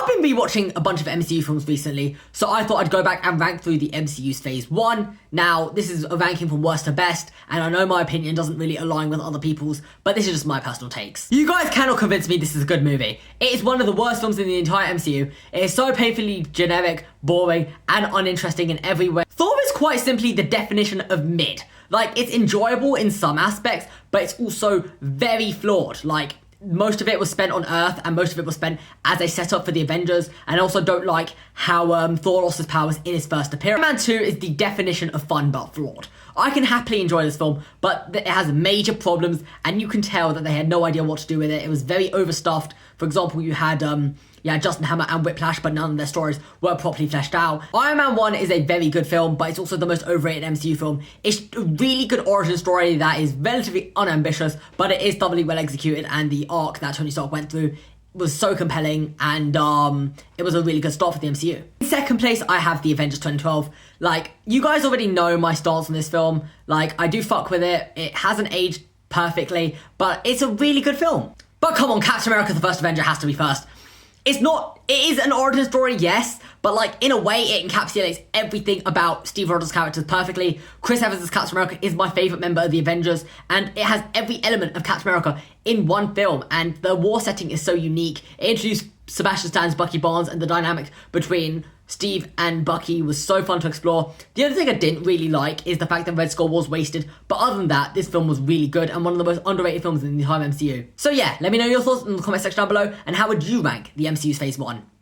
I've been rewatching a bunch of MCU films recently, so I thought I'd go back and rank through the MCU's Phase 1. Now, this is a ranking from worst to best, and I know my opinion doesn't really align with other people's, but this is just my personal takes. You guys cannot convince me this is a good movie. It is one of the worst films in the entire MCU. It is so painfully generic, boring, and uninteresting in every way. Thor is quite simply the definition of mid. Like, it's enjoyable in some aspects, but it's also very flawed. Like, most of it was spent on Earth, and most of it was spent as a setup for the Avengers, and I also don't like how Thor lost his powers in his first appearance. Iron Man 2 is the definition of fun but flawed. I can happily enjoy this film, but it has major problems, and you can tell that they had no idea what to do with it. It was very overstuffed. For example, you had Justin Hammer and Whiplash, but none of their stories were properly fleshed out. Iron Man 1 is a very good film, but it's also the most overrated MCU film. It's a really good origin story that is relatively unambitious, but it is thoroughly well executed, and the arc that Tony Stark went through was so compelling, and it was a really good start for the MCU. In second place, I have The Avengers 2012. Like, you guys already know my stance on this film. Like, I do fuck with it. It hasn't aged perfectly, but it's a really good film. But come on, Captain America the First Avenger has to be first. It is an origin story, yes, but like, in a way, it encapsulates everything about Steve Rogers' characters perfectly. Chris Evans' Captain America is my favourite member of the Avengers, and it has every element of Captain America in one film, and the war setting is so unique. It introduced Sebastian Stan's Bucky Barnes, and the dynamic between Steve and Bucky was so fun to explore. The only thing I didn't really like is the fact that Red Skull was wasted, but other than that, this film was really good and one of the most underrated films in the entire MCU. So yeah, let me know your thoughts in the comment section down below, and how would you rank the MCU's Phase 1?